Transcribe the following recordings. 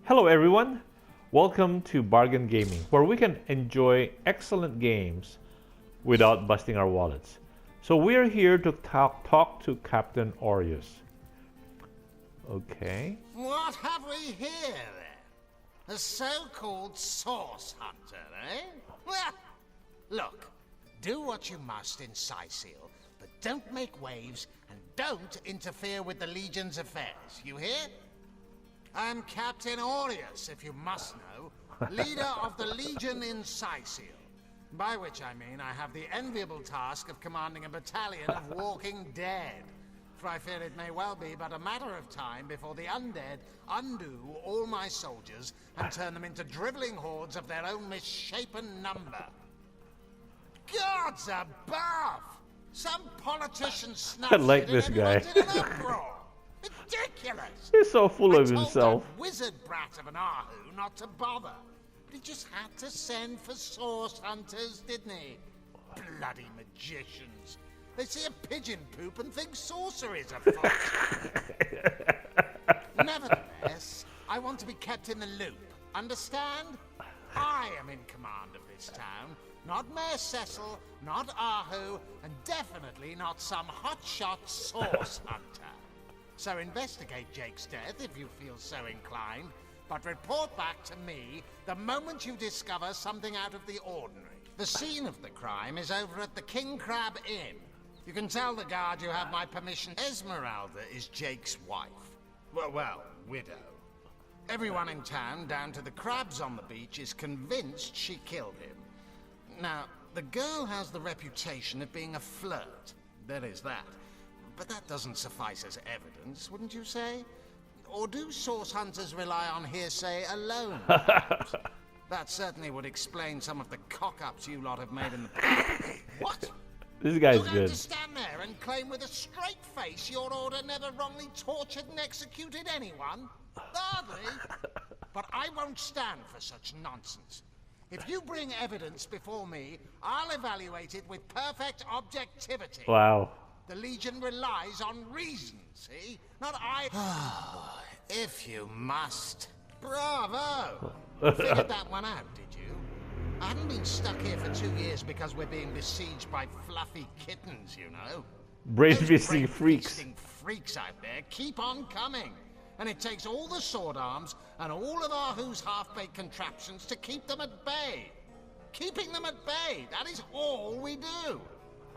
Hello everyone, welcome to Bargain Gaming, where we can enjoy excellent games without busting our wallets. So we're here to talk to Captain Orius. Okay. What have we here then? A so-called source hunter, eh? Well, look, do what you must in Sicil, but don't make waves and don't interfere with the Legion's affairs, you hear? I'm Captain Orius, if you must know, leader of the Legion in Sicil. By which I mean I have the enviable task of commanding a battalion of walking dead. For I fear it may well be but a matter of time before the undead undo all my soldiers and turn them into driveling hordes of their own misshapen number. Gods above! Some politician snuffs I like it this and guy. everyone's in an uproar. Ridiculous! He's so full of I told himself. that wizard brat of an Ahu not to bother. But he just had to send for source hunters, didn't he? Bloody magicians. They see a pigeon poop and think sorcery's afoot. Nevertheless, I want to be kept in the loop. Understand? I am in command of this town. Not Mayor Cecil, not Ahu, and definitely not some hotshot source hunter. So investigate Jake's death if you feel so inclined, but report back to me the moment you discover something out of the ordinary. The scene of the crime is over at the King Crab Inn. You can tell the guard you have my permission. Esmeralda is Jake's wife. Well, widow. Everyone in town, down to the crabs on the beach, is convinced she killed him. Now, the girl has the reputation of being a flirt. There is that. But that doesn't suffice as evidence, wouldn't you say? Or do source hunters rely on hearsay alone? That certainly would explain some of the cock-ups you lot have made in the past. What? This guy's You're going good. to stand there and claim with a straight face your order never wrongly tortured and executed anyone? Hardly. But I won't stand for such nonsense. If you bring evidence before me, I'll evaluate it with perfect objectivity. Wow. The Legion relies on reason, see? Not I... If you must. Bravo! Figured that one out, did you? I haven't been stuck here for 2 years because we're being besieged by fluffy kittens, you know. Brain-feasting Those freaks. brain-feasting freaks out there keep on coming. And it takes all the sword arms and all of Ahu's half-baked contraptions to keep them at bay. Keeping them at bay, that is all we do.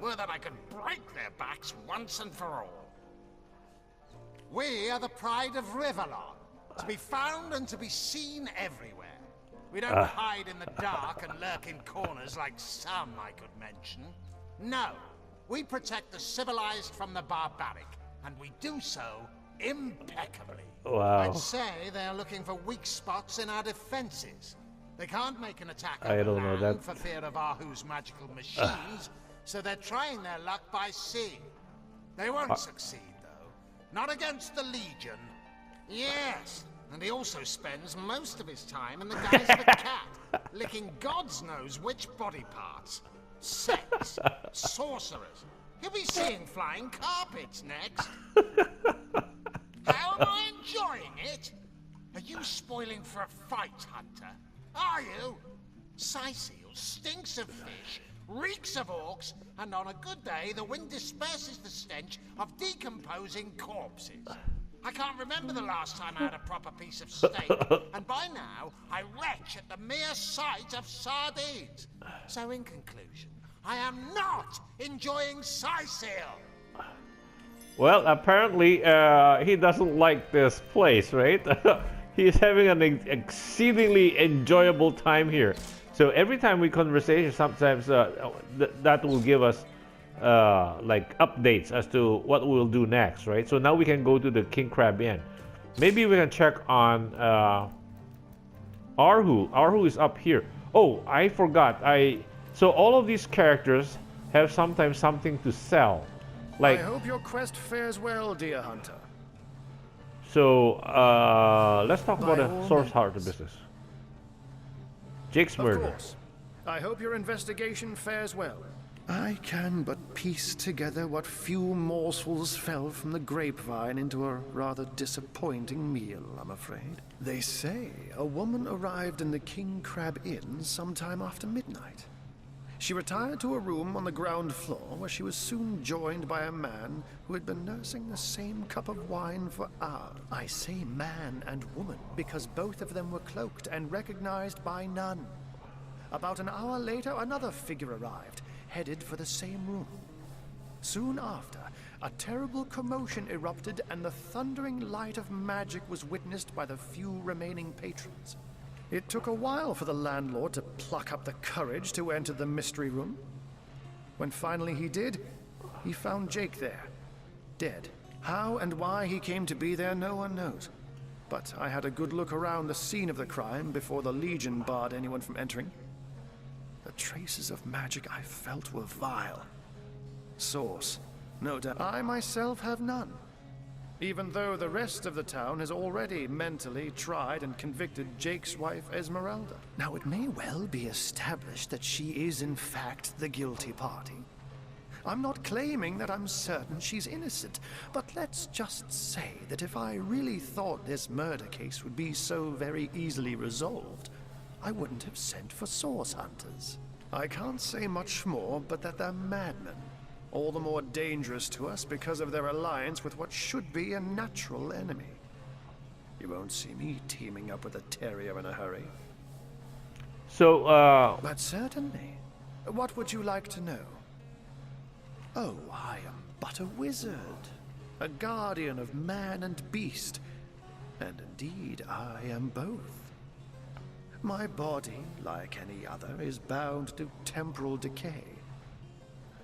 Were that I could break their backs once and for all. We are the pride of Rivalon, to be found and to be seen everywhere. We don't hide in the dark and lurk in corners like some I could mention. No, we protect the civilized from the barbaric, and we do so impeccably. Wow. I'd say they're looking for weak spots in our defenses. They can't make an attack I don't know land that. for fear of Ahu's magical machines, so they're trying their luck by sea. They won't succeed, though. Not against the Legion. Yes, and he also spends most of his time in the guise of a cat, licking God's knows which body parts. Sex, sorcerers. He'll be seeing flying carpets next. How am I enjoying it? Are you spoiling for a fight, Hunter? Are you? Sicil stinks of fish, reeks of orcs, and on a good day, the wind disperses the stench of decomposing corpses. I can't remember the last time I had a proper piece of steak, and by now, I retch at the mere sight of sardines. So in conclusion, I am not enjoying Sicil. Well, apparently he doesn't like this place, right? He's having an exceedingly enjoyable time here. So every time we conversation, sometimes that will give us like updates as to what we'll do next, right? So now we can go to the King Crab Inn. Maybe we can check on Arhu. Arhu is up here. Oh, I forgot. So all of these characters have sometimes something to sell. Like, I hope your quest fares well, dear hunter. so let's talk about By the all source heart of means. business. Jake's Of murder. course. I hope your investigation fares well. I can but piece together what few morsels fell from the grapevine into a rather disappointing meal, I'm afraid. They say a woman arrived in the King Crab Inn sometime after midnight. She retired to a room on the ground floor where she was soon joined by a man who had been nursing the same cup of wine for hours. I say man and woman because both of them were cloaked and recognized by none. About an hour later, another figure arrived, headed for the same room. Soon after, a terrible commotion erupted and the thundering light of magic was witnessed by the few remaining patrons. It took a while for the landlord to pluck up the courage to enter the mystery room. When finally he did, he found Jake there, dead. How and why he came to be there, no one knows. But I had a good look around the scene of the crime before the Legion barred anyone from entering. The traces of magic I felt were vile. Source, no doubt. I myself have none. Even though the rest of the town has already mentally tried and convicted Jake's wife, Esmeralda. Now, it may well be established that she is in fact the guilty party. I'm not claiming that I'm certain she's innocent, but let's just say that if I really thought this murder case would be so very easily resolved, I wouldn't have sent for source hunters. I can't say much more, but that they're madmen. All the more dangerous to us because of their alliance with what should be a natural enemy. You won't see me teaming up with a terrier in a hurry. So, But certainly. What would you like to know? Oh, I am but a wizard. A guardian of man and beast. And indeed, I am both. My body, like any other, is bound to temporal decay.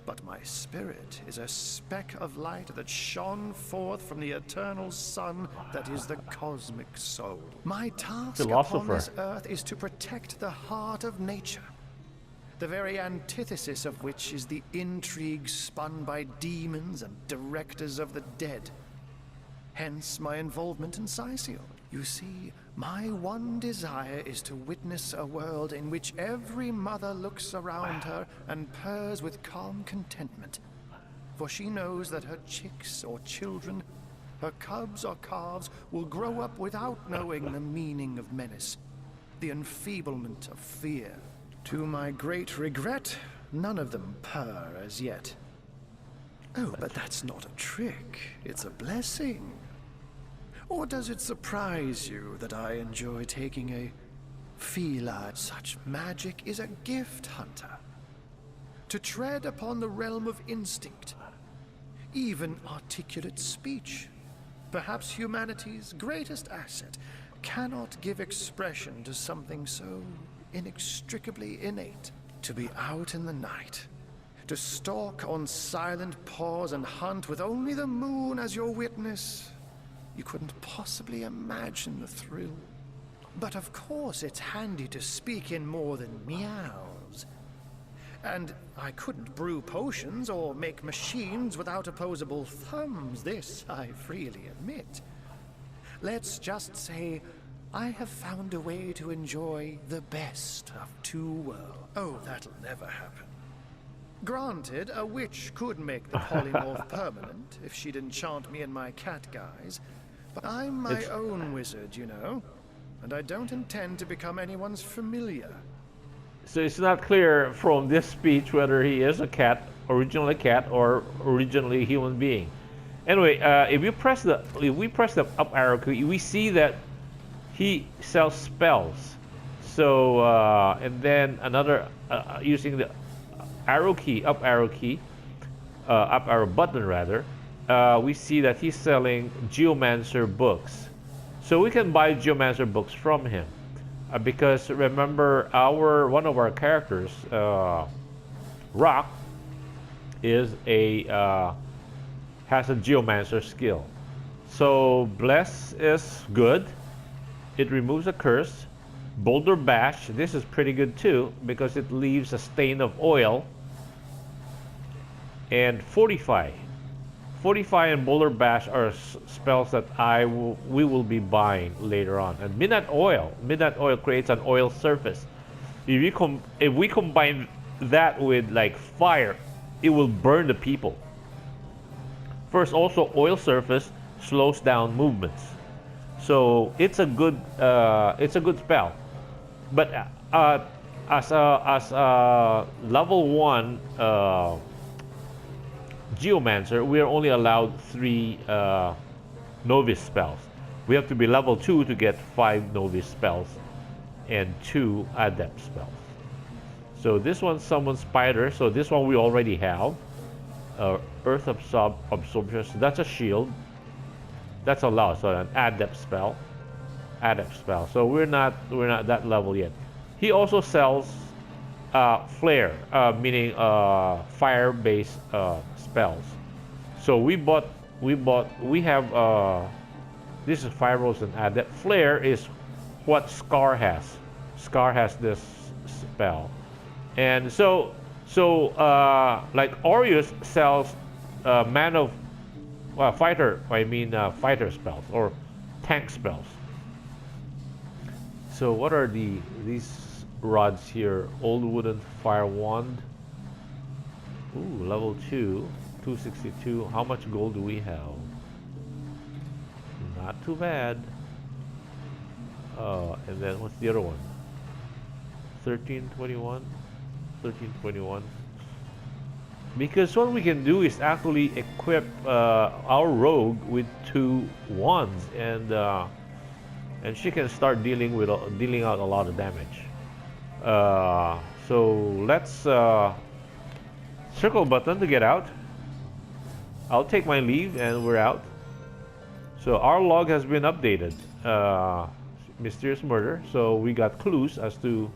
But my spirit is a speck of light that shone forth from the eternal sun that is the cosmic soul. My task upon this earth is to protect the heart of nature, the very antithesis of which is the intrigue spun by demons and directors of the dead. Hence my involvement in Sicyon. You see, my one desire is to witness a world in which every mother looks around her and purrs with calm contentment. For she knows that her chicks or children, her cubs or calves, will grow up without knowing the meaning of menace, the enfeeblement of fear. To my great regret, none of them purr as yet. Oh, but that's not a trick. It's a blessing. Or does it surprise you that I enjoy taking a feline? Such magic is a gift, Hunter. To tread upon the realm of instinct, even articulate speech, perhaps humanity's greatest asset, cannot give expression to something so inextricably innate. To be out in the night, to stalk on silent paws and hunt with only the moon as your witness. You couldn't possibly imagine the thrill. But of course it's handy to speak in more than meows. And I couldn't brew potions or make machines without opposable thumbs, this I freely admit. Let's just say I have found a way to enjoy the best of two worlds. Oh, that'll never happen. Granted, a witch could make the polymorph permanent if she'd enchant me in my cat guise. But I'm my own wizard, you know, and I don't intend to become anyone's familiar. So it's not clear from this speech whether he is a cat, originally a cat, or originally a human being. Anyway, if we press the up arrow key, we see that he sells spells. So and then another using the arrow key, up arrow button rather. We see that he's selling Geomancer books. So we can buy Geomancer books from him. Because remember, one of our characters, Rock, has a Geomancer skill. So Bless is good. It removes a curse. Boulder Bash, this is pretty good too, because it leaves a stain of oil. And Fortify. Fortify and Boulder Bash are spells that we will be buying later on. And Midnight Oil creates an oil surface. If we combine that with like fire, it will burn the people. First, also oil surface slows down movements, so it's a good spell. But as a level 1 geomancer, we are only allowed 3 novice spells. We have to be level 2 to get 5 novice spells and 2 adept spells. So this one summons spider. So this one we already have. Earth absorption. So that's a shield. That's allowed. So an adept spell. Adept spell. So we're not that level yet. He also sells flare, meaning fire-based spells. So we have this is fire rolls and adept. Flare is what Scar has. Scar has this spell. And so like Aureus sells man of fighter. I mean fighter spells or tank spells. So what are these rods here? Old wooden fire wand. Ooh, level 2, 262. How much gold do we have? Not too bad. And then what's the other one? 1321. 1321. Because what we can do is actually equip our rogue with 2 wands, and she can start dealing out a lot of damage. So let's circle button to get out. I'll take my leave and we're out. So our log has been updated. Mysterious murder. So we got clues as to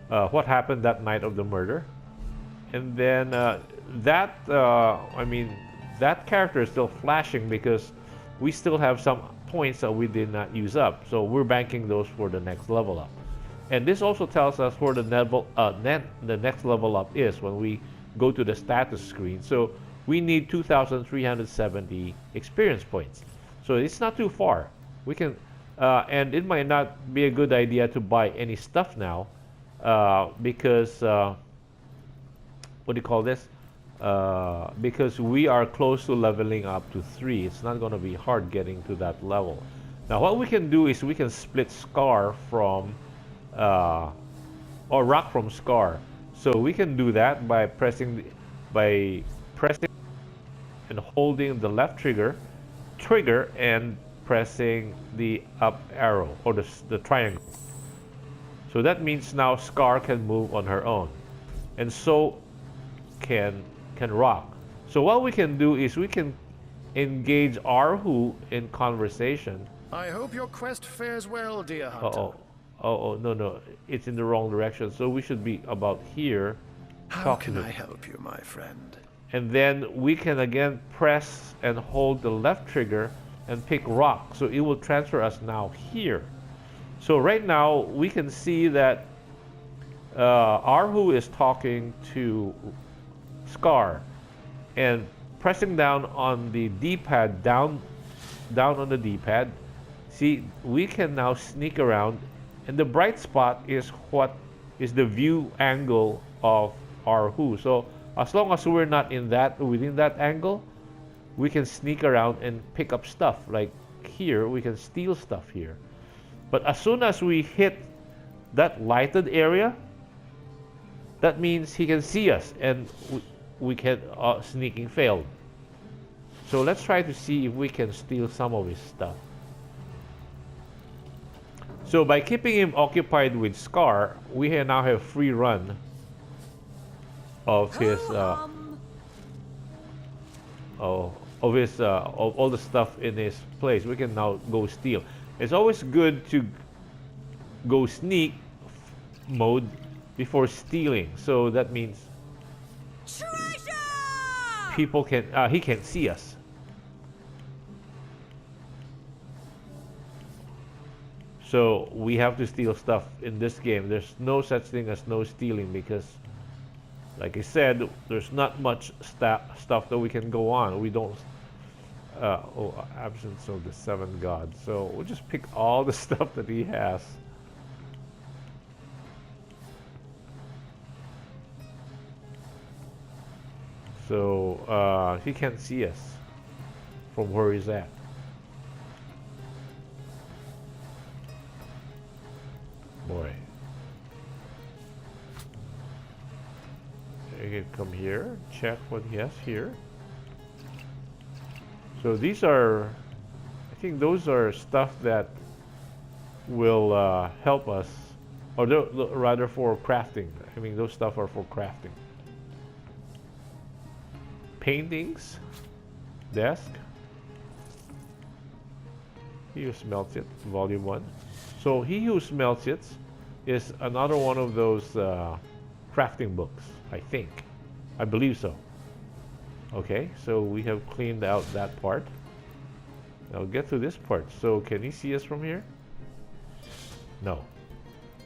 what happened that night of the murder. And then that character is still flashing because we still have some points that we did not use up. So we're banking those for the next level up. And this also tells us where the next level up is when we go to the status screen. So we need 2,370 experience points. So it's not too far. We can, and it might not be a good idea to buy any stuff now because what do you call this? Because we are close to leveling up to 3. It's not going to be hard getting to that level. Now what we can do is we can split Scar from or Rock from Scar. So we can do that by pressing and holding the left trigger and pressing the up arrow or the triangle. So that means now Scar can move on her own, and so can Rock. So what we can do is we can engage Arhu in conversation. I hope your quest fares well, dear hunter. No, it's in the wrong direction. So we should be about here. How can I help you, my friend? And then we can again press and hold the left trigger and pick Rock. So it will transfer us now here. So right now we can see that Arhu is talking to Scar, and pressing down on the D-pad, down on the D-pad, see, we can now sneak around, and the bright spot is what is the view angle of Arhu. So as long as we're not within that angle, we can sneak around and pick up stuff. Like here, we can steal stuff here. But as soon as we hit that lighted area, that means he can see us, and we can sneaking failed. So let's try to see if we can steal some of his stuff. So by keeping him occupied with Scar, we now have free run of his of all the stuff in his place. We can now go steal. It's always good to go sneak mode before stealing. So that means people can he can't see us. So we have to steal stuff in this game. There's no such thing as no stealing because, like I said, there's not much stuff that we can go on. We don't. Absence of the 7 gods. So we'll just pick all the stuff that he has. So he can't see us from where he's at. Boy. You can come here, check what he has here. So these are, I think those are stuff that will help us, or rather for crafting. I mean, those stuff are for crafting. Paintings, desk. He who smelts it, volume 1. So he who smelts it is another one of those crafting books, I think. I believe so. Okay, so we have cleaned out that part. Now get to this part. So can he see us from here? No.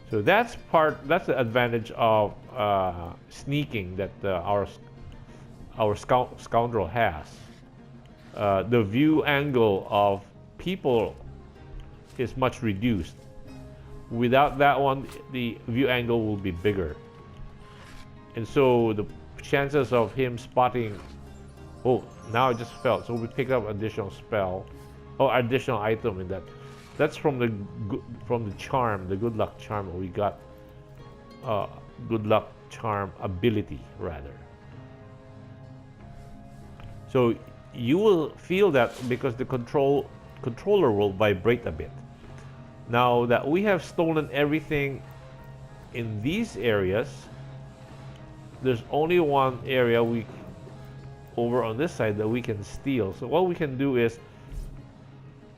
So that's the advantage of sneaking that our scoundrel has. The view angle of people is much reduced. Without that one, the view angle will be bigger. And so the chances of him spotting... Oh, now I just fell. So we pick up additional spell. Oh, additional item in that. That's from the charm, the good luck charm. We got good luck charm ability, rather. So you will feel that because the controller will vibrate a bit. Now that we have stolen everything in these areas, there's only one area over on this side that we can steal. So what we can do is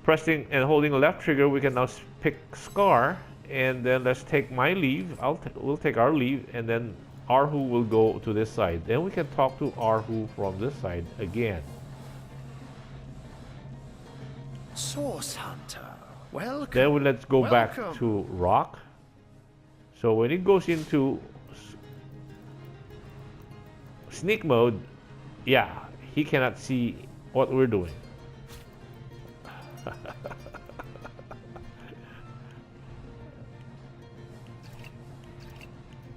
pressing and holding the left trigger, we can now pick Scar, and then let's take my leave. We'll take our leave, and then Arhu will go to this side. Then we can talk to Arhu from this side again. Source Hunter, welcome. Then let's go back to Rock. So when it goes into sneak mode, yeah, he cannot see what we're doing.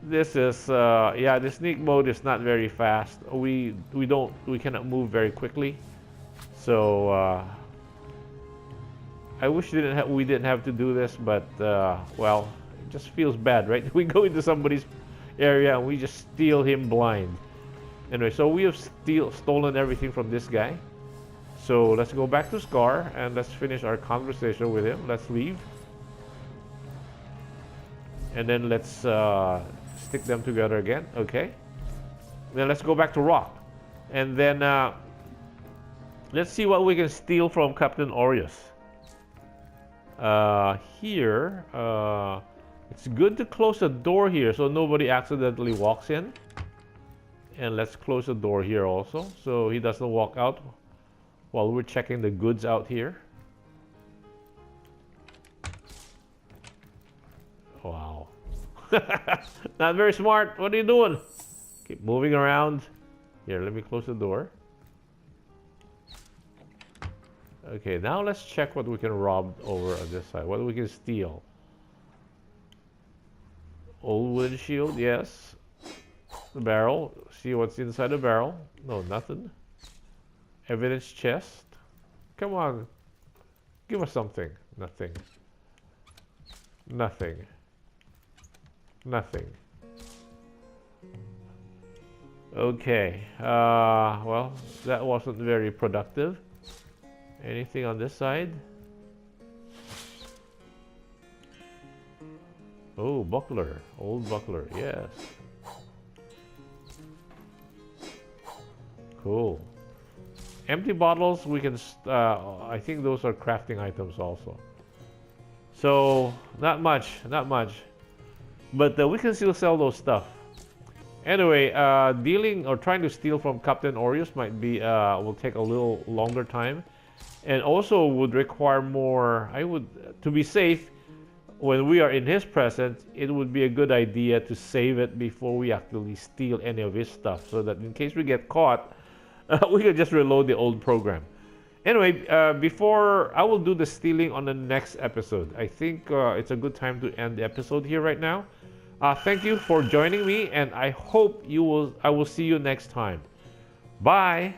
This is yeah, the sneak mode is not very fast. We cannot move very quickly. So I wish we didn't have to do this, but well, it just feels bad, right? We go into somebody's area and we just steal him blind. Anyway, so we have stolen everything from this guy. So let's go back to Scar and let's finish our conversation with him. Let's leave. And then let's stick them together again. Okay. Then let's go back to Rock. And then let's see what we can steal from Captain Orius. Here, it's good to close the door here so nobody accidentally walks in. And let's close the door here also so he doesn't walk out while we're checking the goods out here. Wow. Not very smart. What are you doing? Keep moving around. Here, let me close the door. Okay, now let's check what we can rob over on this side. What we can steal. Old wooden shield, yes. The barrel. See what's inside the barrel. No, nothing. Evidence chest. Come on. Give us something. Nothing. Nothing. Nothing. Okay. Well, that wasn't very productive. Anything on this side? Oh, buckler. Old buckler. Yes. Cool. Empty bottles, we can, I think those are crafting items also. So, not much. But we can still sell those stuff. Anyway, dealing or trying to steal from Captain Orius might be, will take a little longer time. And also would require more, to be safe, when we are in his presence, it would be a good idea to save it before we actually steal any of his stuff. So that in case we get caught, we can just reload the old program. Anyway, before I will do the stealing on the next episode. I think it's a good time to end the episode here right now. Thank you for joining me, and I hope I will see you next time. Bye.